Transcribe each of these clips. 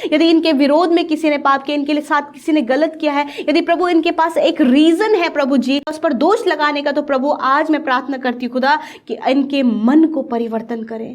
यदि इनके विरोध में किसी ने पाप किया, इनके लिए साथ किसी ने गलत किया है, यदि प्रभु इनके पास एक रीजन है प्रभु जी उस पर दोष लगाने का, तो प्रभु आज मैं प्रार्थना करती हूँ खुदा कि इनके मन को परिवर्तन करें।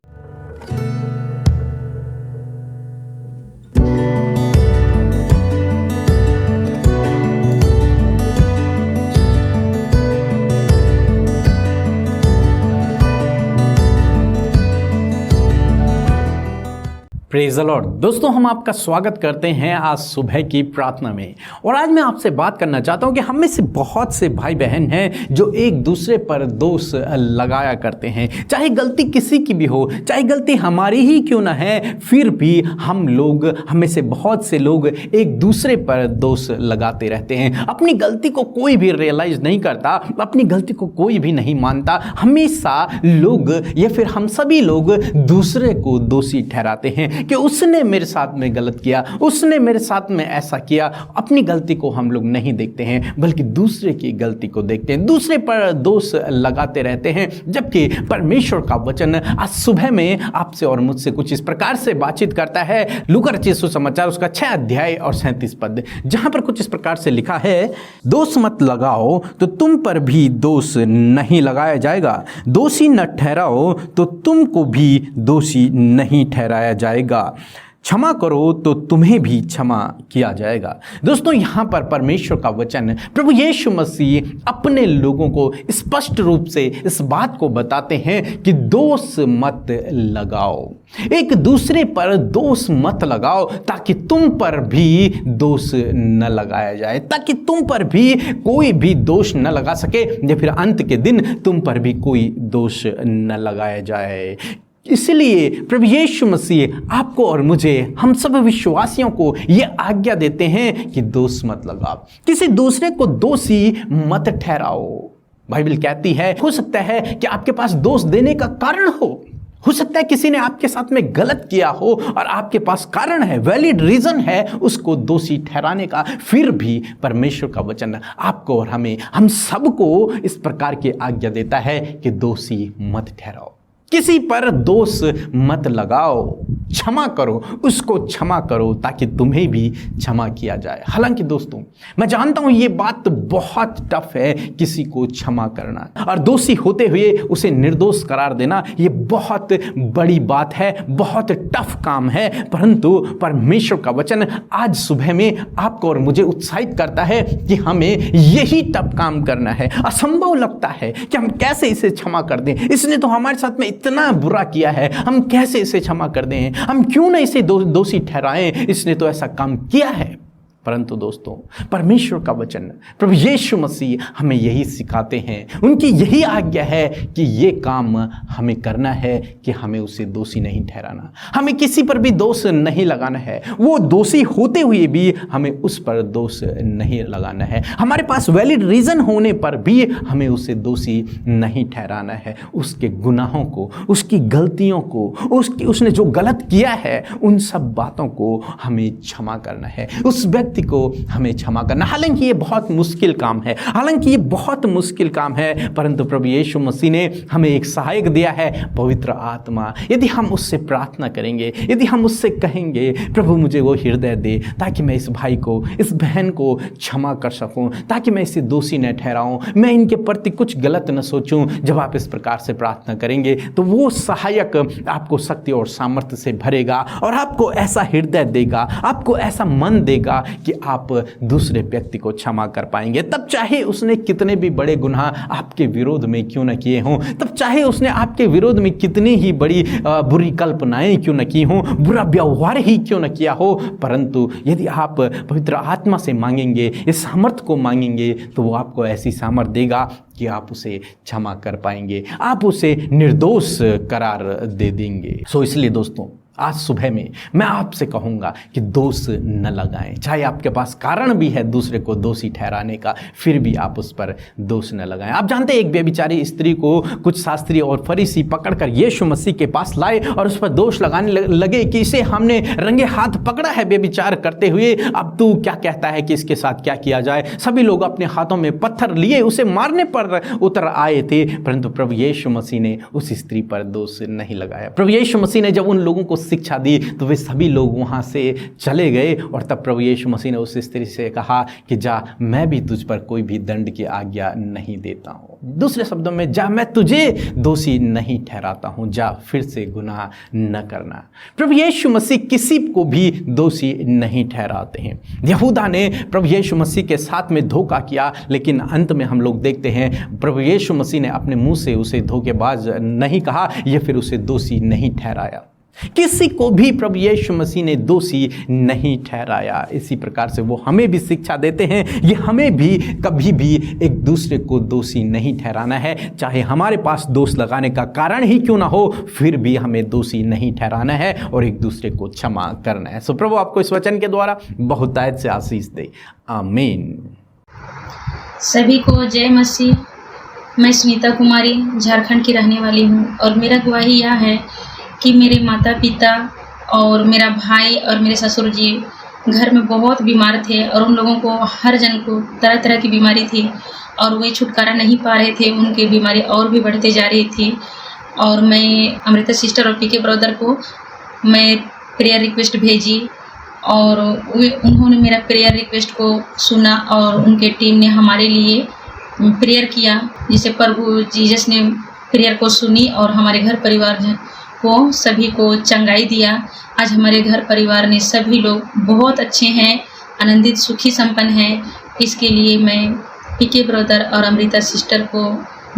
Praise the Lord. दोस्तों, हम आपका स्वागत करते हैं आज सुबह की प्रार्थना में। और आज मैं आपसे बात करना चाहता हूं कि हम में से बहुत से भाई बहन हैं जो एक दूसरे पर दोष लगाया करते हैं। चाहे गलती किसी की भी हो, चाहे गलती हमारी ही क्यों ना है, फिर भी हम में से बहुत से लोग एक दूसरे पर दोष लगाते रहते हैं। अपनी गलती को कोई भी रियलाइज नहीं करता, अपनी गलती को कोई भी नहीं मानता। हमेशा लोग या फिर हम सभी लोग दूसरे को दोषी ठहराते हैं कि उसने मेरे साथ में गलत किया, उसने मेरे साथ में ऐसा किया। अपनी गलती को हम लोग नहीं देखते हैं, बल्कि दूसरे की गलती को देखते हैं, दूसरे पर दोष लगाते रहते हैं। जबकि परमेश्वर का वचन आज सुबह में आपसे और मुझसे कुछ इस प्रकार से बातचीत करता है। लूका रचित सुसमाचार उसका 6 अध्याय और 37 पद, जहां पर कुछ इस प्रकार से लिखा है, दोष मत लगाओ तो तुम पर भी दोष नहीं लगाया जाएगा, दोषी न ठहराओ तो तुमको भी दोषी नहीं ठहराया जाएगा, क्षमा करो तो तुम्हें भी क्षमा किया जाएगा। दोस्तों, यहाँ पर परमेश्वर का वचन प्रभु यीशु मसीह अपने लोगों को स्पष्ट रूप से इस बात को बताते हैं कि दोष मत लगाओ, एक दूसरे पर दोष मत लगाओ, ताकि तुम पर भी दोष न लगाया जाए, ताकि तुम पर भी कोई भी दोष न लगा सके, या फिर अंत के दिन तुम पर भी कोई दोष न लगाया जाए। इसलिए प्रभु यीशु मसीह आपको और मुझे, हम सब विश्वासियों को ये आज्ञा देते हैं कि दोष मत लगाओ, किसी दूसरे को दोषी मत ठहराओ। बाइबल कहती है, हो सकता है कि आपके पास दोष देने का कारण हो सकता है किसी ने आपके साथ में गलत किया हो और आपके पास कारण है, वैलिड रीजन है उसको दोषी ठहराने का। फिर भी परमेश्वर का वचन आपको और हम सबको इस प्रकार की आज्ञा देता है कि दोषी मत ठहराओ, किसी पर दोष मत लगाओ, क्षमा करो, उसको क्षमा करो ताकि तुम्हें भी क्षमा किया जाए। हालांकि दोस्तों, मैं जानता हूं ये बात बहुत टफ है, किसी को क्षमा करना और दोषी होते हुए उसे निर्दोष करार देना, ये बहुत बड़ी बात है, बहुत टफ काम है। परंतु परमेश्वर का वचन आज सुबह में आपको और मुझे उत्साहित करता है कि हमें यही टफ काम करना है। असंभव लगता है कि हम कैसे इसे क्षमा कर दें, इसने तो हमारे साथ में इतना बुरा किया है, हम कैसे इसे क्षमा कर दें, हम क्यों ना इसे दोषी ठहराएं, इसने तो ऐसा काम किया है। परंतु दोस्तों, परमेश्वर का वचन प्रभु यीशु मसीह हमें यही सिखाते हैं, उनकी यही आज्ञा है कि ये काम हमें करना है कि हमें उसे दोषी नहीं ठहराना, हमें किसी पर भी दोष नहीं लगाना है। वो दोषी होते हुए भी हमें उस पर दोष नहीं लगाना है, हमारे पास वैलिड रीजन होने पर भी हमें उसे दोषी नहीं ठहराना है। उसके गुनाहों को, उसकी गलतियों को, उसने जो गलत किया है, उन सब बातों को हमें क्षमा करना है, उस व्यक्ति को हमें क्षमा करना। हालांकि ये बहुत मुश्किल काम है, परंतु प्रभु यीशु मसीह ने हमें एक सहायक दिया है, पवित्र आत्मा। यदि हम उससे प्रार्थना करेंगे, यदि हम उससे कहेंगे, प्रभु मुझे वो हृदय दे ताकि मैं इस भाई को, इस बहन को क्षमा कर सकूं, ताकि मैं इसे दोषी न ठहराऊं, मैं इनके प्रति कुछ गलत न सोचूं। जब आप इस प्रकार से प्रार्थना करेंगे तो वो सहायक आपको शक्ति और सामर्थ्य से भरेगा और आपको ऐसा हृदय देगा, आपको ऐसा मन देगा कि आप दूसरे व्यक्ति को क्षमा कर पाएंगे। तब चाहे उसने कितने भी बड़े गुनाह आपके विरोध में क्यों न किए हों, तब चाहे उसने आपके विरोध में कितनी ही बड़ी बुरी कल्पनाएं क्यों न की हों, बुरा व्यवहार ही क्यों न किया हो, परंतु यदि आप पवित्र आत्मा से मांगेंगे, इस सामर्थ्य को मांगेंगे, तो वो आपको ऐसी सामर्थ्य देगा कि आप उसे क्षमा कर पाएंगे, आप उसे निर्दोष करार दे देंगे। इसलिए दोस्तों, आज सुबह में मैं आपसे कहूँगा कि दोष न लगाएं। चाहे आपके पास कारण भी है दूसरे को दोषी ठहराने का, फिर भी आप उस पर दोष न लगाएं। आप जानते हैं, एक व्यभिचारी स्त्री को कुछ शास्त्री और फरीसी पकड़कर यीशु मसीह के पास लाए और उस पर दोष लगाने लगे कि इसे हमने रंगे हाथ पकड़ा है व्यभिचार करते हुए, अब तू क्या कहता है कि इसके साथ क्या किया जाए। सभी लोग अपने हाथों में पत्थर लिए उसे मारने पर उतर आए थे, परंतु प्रभु यीशु मसीह ने उस स्त्री पर दोष नहीं लगाया। प्रभु यीशु मसीह ने जब उन लोगों को शिक्षा दी तो वे सभी लोग वहाँ से चले गए। और तब प्रभु यीशु मसीह ने उस स्त्री से कहा कि जा, मैं भी तुझ पर कोई भी दंड की आज्ञा नहीं देता हूँ। दूसरे शब्दों में, जा, मैं तुझे दोषी नहीं ठहराता हूँ, जा फिर से गुनाह न करना। प्रभु यीशु मसीह किसी को भी दोषी नहीं ठहराते हैं। यहूदा ने प्रभु यीशु मसीह के साथ में धोखा किया, लेकिन अंत में हम लोग देखते हैं प्रभु यीशु मसीह ने अपने मुंह से उसे धोखेबाज नहीं कहा या फिर उसे दोषी नहीं ठहराया। किसी को भी प्रभु यीशु मसीह ने दोषी नहीं ठहराया। इसी प्रकार से वो हमें भी शिक्षा देते हैं, ये हमें भी कभी भी एक दूसरे को दोषी नहीं ठहराना है। चाहे हमारे पास दोष लगाने का कारण ही क्यों ना हो, फिर भी हमें दोषी नहीं ठहराना है और एक दूसरे को क्षमा करना है। सो प्रभु आपको इस वचन के द्वारा बहुतायत से आशीष दे। आमीन। सभी को जय मसीह। मैं स्मिता कुमारी झारखंड की रहने वाली हूँ और मेरा गवाही यह है कि मेरे माता पिता और मेरा भाई और मेरे ससुर जी घर में बहुत बीमार थे और उन लोगों को, हर जन को तरह तरह की बीमारी थी और वे छुटकारा नहीं पा रहे थे। उनकी बीमारी और भी बढ़ते जा रही थी और मैं अमृता सिस्टर और पीके ब्रदर को मैं प्रेयर रिक्वेस्ट भेजी और उन्होंने मेरा प्रेयर रिक्वेस्ट को सुना और उनके टीम ने हमारे लिए प्रेयर किया, जिसे प्रभु जीसस ने प्रेयर को सुनी और हमारे घर परिवार को सभी को चंगाई दिया। आज हमारे घर परिवार ने सभी लोग बहुत अच्छे हैं, आनंदित, सुखी, संपन्न हैं। इसके लिए मैं पीके ब्रदर और अमृता सिस्टर को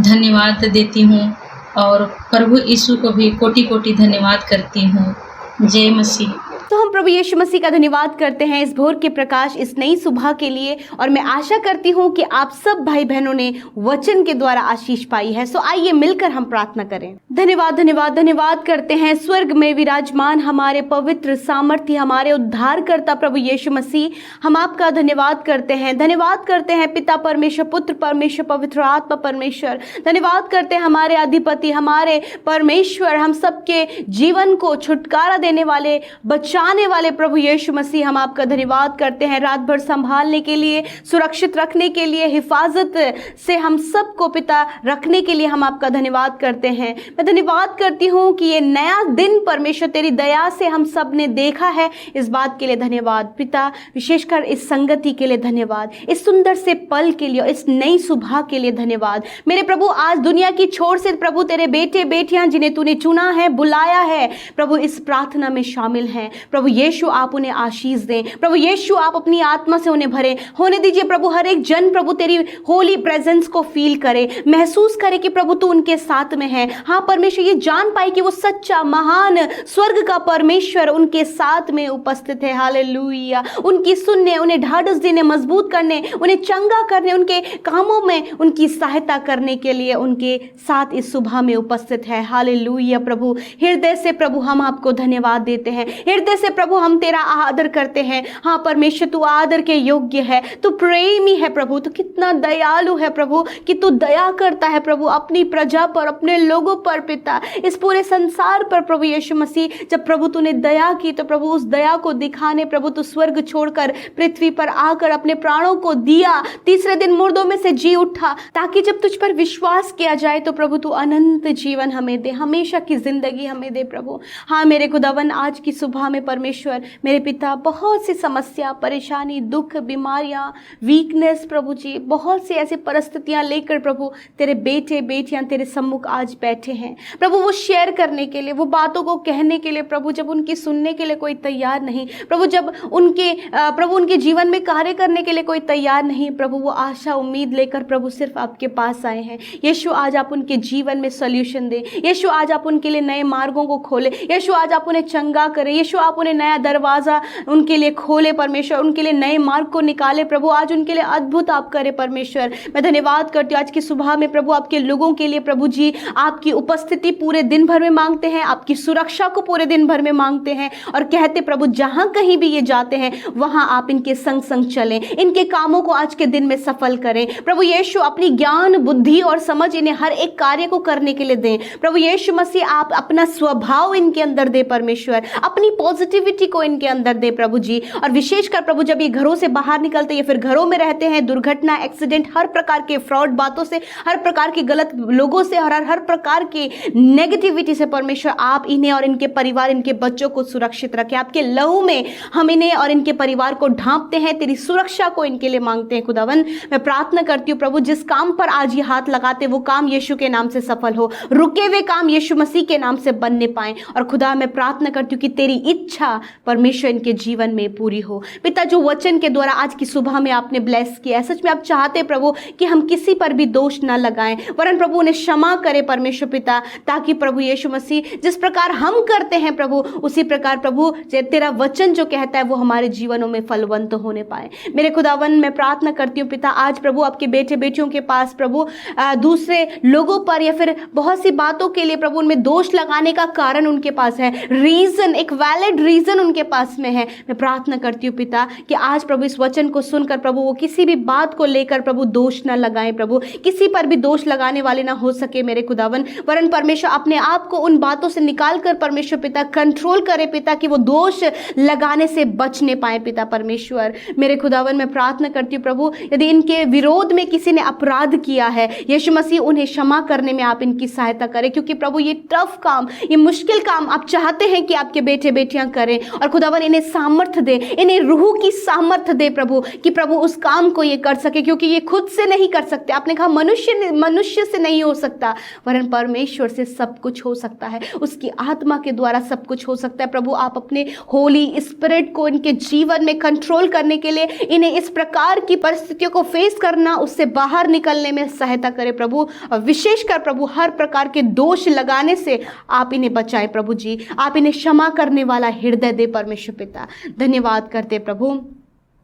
धन्यवाद देती हूँ और प्रभु यीशु को भी कोटि कोटि धन्यवाद करती हूँ। जय मसीह। तो हम प्रभु यीशु मसीह का धन्यवाद करते हैं इस भोर के प्रकाश, इस नई सुबह के लिए। और मैं आशा करती हूँ कि आप सब भाई बहनों ने वचन के द्वारा आशीष पाई है। सो आइए मिलकर हम प्रार्थना करें। धन्यवाद धन्यवाद धन्यवाद करते हैं स्वर्ग में विराजमान हमारे पवित्र सामर्थ्य, हमारे उद्धारकर्ता प्रभु यीशु मसीह, हम आपका धन्यवाद करते हैं। धन्यवाद करते हैं पिता परमेश्वर, पुत्र परमेश्वर, पवित्र आत्मा परमेश्वर। धन्यवाद करते हैं हमारे अधिपति, हमारे परमेश्वर, हम सबके जीवन को छुटकारा देने वाले, बचाने वाले प्रभु यीशु मसीह, हम आपका धन्यवाद करते हैं। रात भर संभालने के लिए, सुरक्षित रखने के लिए, हिफाजत से हम सबको पिता रखने के लिए हम आपका धन्यवाद करते हैं। मैं धन्यवाद करती हूँ कि ये नया दिन परमेश्वर तेरी दया से हम सब ने देखा है, इस बात के लिए धन्यवाद पिता। विशेषकर इस संगति के लिए धन्यवाद, इस सुंदर से पल के लिए, इस नई सुबह के लिए धन्यवाद। मेरे प्रभु, आज दुनिया की छोर से प्रभु तेरे बेटे बेटियां जिन्हें तूने चुना है, बुलाया है, प्रभु इस प्रार्थना में शामिल हैं। प्रभु यीशु आप उन्हें आशीष दें। प्रभु यीशु आप अपनी आत्मा से उन्हें भरें। होने दीजिए प्रभु हर एक जन प्रभु तेरी होली प्रेजेंस को फील करे, महसूस करे कि प्रभु तू उनके साथ में है। हाँ परमेश्वर, ये जान पाए कि वो सच्चा महान स्वर्ग का परमेश्वर उनके साथ में उपस्थित है। हालेलुया। उनकी सुनने, उन्हें ढाढ़स देने, मजबूत करने, उन्हें चंगा करने, उनके कामों में उनकी सहायता करने के लिए उनके साथ इस सुबह में उपस्थित है। हालेलुया। प्रभु हृदय से प्रभु हम आपको धन्यवाद देते हैं, हृदय से प्रभु हम तेरा आदर करते हैं। हाँ परमेश्वर, तू आदर के योग्य है, तू प्रेमी है प्रभु, तू कितना दयालु है प्रभु कि तू दया करता है प्रभु अपनी प्रजा पर, अपने लोगों पर पिता, इस पूरे संसार पर प्रभु यीशु मसीह। जब प्रभु तूने दया की तो प्रभु उस दया को दिखाने प्रभु तू स्वर्ग छोड़कर पृथ्वी पर आकर अपने प्राणों को दिया, तीसरे दिन मुर्दों में से जी उठा, ताकि जब तुझ पर विश्वास किया जाए तो प्रभु तू अनंत जीवन हमें दे, हमेशा की जिंदगी हमें दे प्रभु। हाँ मेरे खुदावन, आज की सुबह में परमेश्वर मेरे पिता बहुत सी समस्या, परेशानी, दुख, बीमारियां, वीकनेस प्रभु जी, बहुत सी ऐसी परिस्थितियां लेकर प्रभु तेरे बेटे बेटियां तेरे सम्मुख आज बैठे हैं प्रभु। वो शेयर करने के लिए, वो बातों को कहने के लिए प्रभु, जब उनकी सुनने के लिए कोई तैयार नहीं प्रभु, जब उनके प्रभु उनके जीवन में कार्य करने के लिए कोई तैयार नहीं प्रभु, वो आशा उम्मीद लेकर प्रभु सिर्फ आपके पास आए हैं। यीशु आज आप उनके जीवन में सॉल्यूशन दें, यीशु आज आप उनके लिए नए मार्गों को खोले, यीशु आज आप उन्हें चंगा करें, यीशु आप उन्हें नया दरवाजा उनके लिए खोले परमेश्वर, उनके लिए नए मार्ग को निकाले प्रभु, आज उनके लिए अद्भुत आप करें परमेश्वर। मैं धन्यवाद करती हूँ आज की सुबह में प्रभु आपके लोगों के लिए प्रभु जी, आपकी उपस्थिति पूरे दिन भर में मांगते हैं, आपकी सुरक्षा को पूरे दिन भर में मांगते हैं और कहते प्रभु जहां कहीं भी ये जाते हैं वहां आप इनके संग संग चलें, इनके कामों को आज के दिन में सफल करें प्रभु यीशु। अपनी ज्ञान, बुद्धि और समझ इन्हें हर एक कार्य को करने के लिए दें प्रभु यीशु मसीह। आप अपना स्वभाव इनके अंदर दे परमेश्वर, अपनी पॉजिटिव पॉजिटिविटी को इनके अंदर दे प्रभु जी। और विशेषकर प्रभु जब ये घरों से बाहर निकलते हैं या फिर घरों में रहते हैं, दुर्घटना, एक्सीडेंट, हर प्रकार के फ्रॉड बातों से, हर प्रकार की गलत लोगों से, हर प्रकार की नेगेटिविटी से परमेश्वर आप इन्हें और इनके परिवार, इनके बच्चों को सुरक्षित रखें। आपके लहू में हम इन्हें और इनके परिवार को ढांपते हैं, तेरी सुरक्षा को इनके लिए मांगते हैं खुदावन। मैं प्रार्थना करती हूँ प्रभु, जिस काम पर आज ये हाथ लगाते वो काम यीशु के नाम से सफल हो, रुके हुए काम यीशु मसीह के नाम से बनने पाए। और खुदा मैं प्रार्थना करती हूँ कि तेरी इच्छा परमेश्वर इनके जीवन में पूरी हो। पिता, जो वचन के द्वारा आज की सुबह में आपने ब्लेस किया है, सच में आप चाहते प्रभु कि हम किसी पर भी दोष न लगाएं, वरन प्रभु उन्हें क्षमा करे परमेश्वर पिता, ताकि प्रभु यीशु मसीह जिस प्रकार हम करते हैं प्रभु, उसी प्रकार प्रभु तेरा वचन जो कहता है वो हमारे जीवनों में फलवंत होने पाए। मेरे खुदावन मैं प्रार्थना करती हूँ पिता, आज प्रभु आपके बेटे बेटियों के पास प्रभु दूसरे लोगों पर या फिर बहुत सी बातों के लिए प्रभु उनमें दोष लगाने का कारण उनके पास है, रीजन, एक वैलिड रीजन उनके पास में है। मैं प्रार्थना करती हूँ पिता कि आज प्रभु इस वचन को सुनकर प्रभु वो किसी भी बात को लेकर प्रभु दोष न लगाएं, प्रभु किसी पर भी दोष लगाने वाले ना हो सके मेरे खुदावन, वरन परमेश्वर अपने आप को उन बातों से निकाल कर परमेश्वर पिता कंट्रोल करे पिता, कि वो दोष लगाने से बचने पाए पिता परमेश्वर। मेरे खुदावन मैं प्रार्थना करती हूँ प्रभु, यदि इनके विरोध में किसी ने अपराध किया है, यीशु मसीह उन्हें क्षमा करने में आप इनकी सहायता करें, क्योंकि प्रभु ये टफ काम, ये मुश्किल काम आप चाहते हैं कि आपके बेटे बेटियां करें। और खुदावन इन्हें सामर्थ्य दे, इन्हें रूह की सामर्थ्य दे प्रभु, कि प्रभु उस काम को ये कर सके, क्योंकि ये खुद से नहीं कर सकते। आपने कहा मनुष्य से नहीं हो सकता, वरन परमेश्वर से सब कुछ हो सकता है, उसकी आत्मा के द्वारा सब कुछ हो सकता है। प्रभु आप अपने होली स्पिरिट को इनके जीवन में कंट्रोल करने के लिए इन्हें इस प्रकार की परिस्थितियों को फेस करना, उससे बाहर निकलने में सहायता करें प्रभु। और विशेषकर प्रभु हर प्रकार के दोष लगाने से आप इन्हें बचाएं प्रभु जी, आप इन्हें क्षमा करने वाला हृदय दे परमेश्वर पिता। धन्यवाद करते प्रभु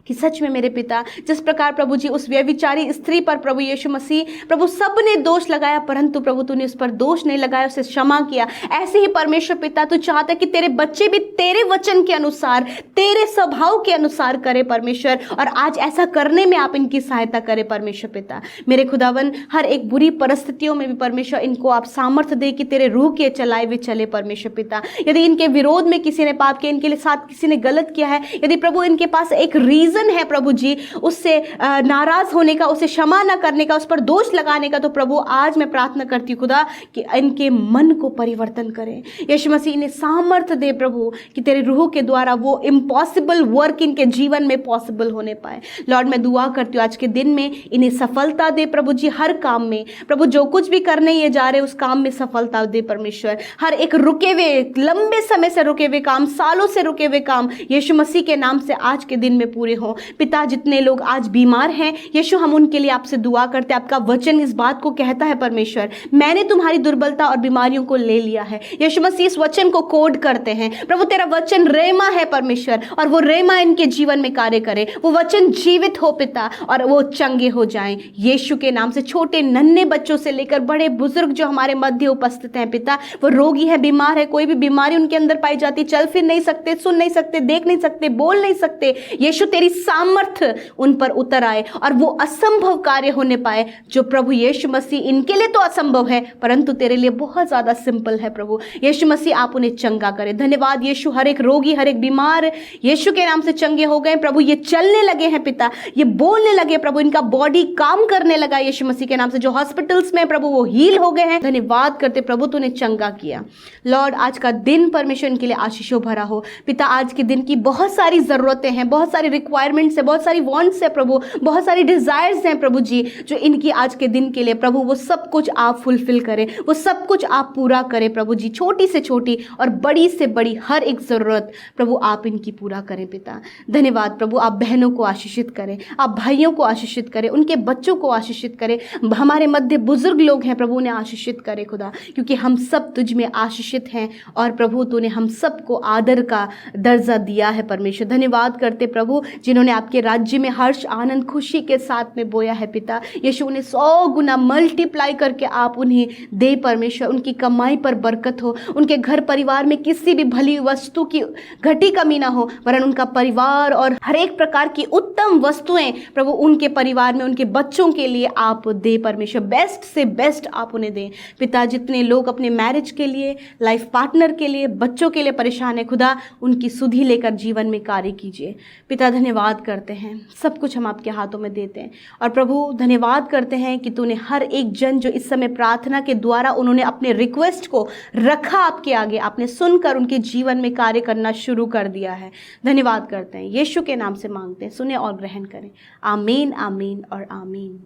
कि सच में मेरे पिता, जिस प्रकार प्रभु जी उस व्यभिचारी स्त्री पर प्रभु यीशु मसीह प्रभु सब ने दोष लगाया, परंतु प्रभु तूने उस पर दोष नहीं लगाया, उसे क्षमा किया। ऐसे ही परमेश्वर पिता तू चाहता है कि तेरे बच्चे भी तेरे वचन के अनुसार, तेरे स्वभाव के अनुसार करे परमेश्वर, और आज ऐसा करने में आप इनकी सहायता करें परमेश्वर पिता। मेरे खुदावन हर एक बुरी परिस्थितियों में भी परमेश्वर इनको आप सामर्थ्य दे कि तेरे रूह के चलाए हुए चले परमेश्वर पिता। यदि इनके विरोध में किसी ने पाप किया, इनके लिए साथ किसी ने गलत किया है, यदि प्रभु इनके पास एक रीजन है प्रभु जी उससे नाराज होने का, उसे क्षमा न करने का, उस पर दोष लगाने का, तो प्रभु आज मैं प्रार्थना करती हूँ खुदा कि इनके मन को परिवर्तन करें। यीशु मसीह इन्हें सामर्थ्य दे प्रभु कि तेरे रूह के द्वारा वो इम्पॉसिबल वर्क इनके जीवन में पॉसिबल होने पाए। लॉर्ड मैं दुआ करती हूँ आज के दिन में इन्हें सफलता दे प्रभु जी, हर काम में प्रभु जो कुछ भी करने ये जा रहे उस काम में सफलता दे परमेश्वर। हर एक रुके हुए, लंबे समय से रुके हुए काम, सालों से रुके हुए काम यीशु मसीह के नाम से आज के दिन में पूरे हों। पिता जितने लोग आज बीमार हैं यीशु, हम उनके लिए आपसे दुआ करते हैं। आपका वचन इस बात को कहता है परमेश्वर, मैंने तुम्हारी दुर्बलता और बीमारियों को ले लिया है। यीशु मसीह इस वचन को कोड करते हैं प्रभु, तेरा वचन रेमा है परमेश्वर, और वो रेमा इनके जीवन में कार्य करे, वो वचन जीवित हो पिता, और वो चंगे हो जाएं यीशु के नाम से। छोटे नन्हे बच्चों से लेकर बड़े बुजुर्ग जो हमारे मध्य उपस्थित हैं पिता, वो रोगी है, बीमार है, कोई भी बीमारी उनके अंदर पाई जाती, चल फिर नहीं सकते, सुन नहीं सकते, देख नहीं सकते, बोल नहीं सकते, यीशु तेरी सामर्थ्य उन पर उतर आए और वो असंभव कार्य होने पाए जो प्रभु यीशु मसीह, इनके लिए तो असंभव है परंतु तेरे लिए बहुत ज्यादा सिंपल है प्रभु यीशु मसीह। आप उन्हें चंगा करें। धन्यवाद यीशु, हर एक रोगी, हर एक बीमार यीशु के नाम से चंगे हो गए प्रभु, ये चलने लगे हैं पिता, ये बोलने लगे प्रभु, इनका बॉडी काम करने लगा यीशु मसीह के नाम से। जो हॉस्पिटल्स में प्रभु वो हील हो गए हैं, धन्यवाद करते प्रभु तूने चंगा किया। लॉर्ड आज का दिन परमेश्वर इनके लिए आशीषों भरा हो पिता। आज के दिन की बहुत सारी जरूरतें हैं, बहुत सारी रिक्वायरमेंट्स है, बहुत सारी वांट्स है प्रभु, बहुत सारी डिजायर्स हैं प्रभु जी, जो इनकी आज के दिन के लिए प्रभु वो सब कुछ आप फुलफिल करें, वो सब कुछ आप पूरा करें प्रभु जी। छोटी से छोटी और बड़ी से बड़ी हर एक जरूरत प्रभु आप इनकी पूरा करें पिता। धन्यवाद प्रभु, आप बहनों को आशीषित करें, आप भाइयों को आशीषित करें, उनके बच्चों को आशीषित करें, हमारे मध्य बुजुर्ग लोग हैं प्रभु उन्हें आशीषित करें खुदा, क्योंकि हम सब तुझ में आशीषित हैं और प्रभु तूने हम सबको आदर का दर्जा दिया है परमेश्वर। धन्यवाद करते प्रभु जिन जिन्होंने आपके राज्य में हर्ष आनंद खुशी के साथ में बोया है पिता यीशु, उन्हें 100 गुना मल्टीप्लाई करके आप उन्हें दे परमेश्वर। उनकी कमाई पर बरकत हो, उनके घर परिवार में किसी भी भली वस्तु की घटी कमी ना हो, वरन उनका परिवार और हर एक प्रकार की उत्तम वस्तुएं प्रभु उनके परिवार में उनके बच्चों के लिए आप दे परमेश्वर। बेस्ट से बेस्ट आप उन्हें दें पिता। जितने लोग अपने मैरिज के लिए, लाइफ पार्टनर के लिए, बच्चों के लिए परेशान है खुदा, उनकी सुधि लेकर जीवन में कार्य कीजिए पिता। धन्यवाद करते हैं, सब कुछ हम आपके हाथों में देते हैं। और प्रभु धन्यवाद करते हैं कि तूने हर एक जन जो इस समय प्रार्थना के द्वारा उन्होंने अपने रिक्वेस्ट को रखा आपके आगे, आपने सुनकर उनके जीवन में कार्य करना शुरू कर दिया है। धन्यवाद करते हैं, यीशु के नाम से मांगते हैं, सुने और ग्रहण करें। आमीन, आमीन और आमीन।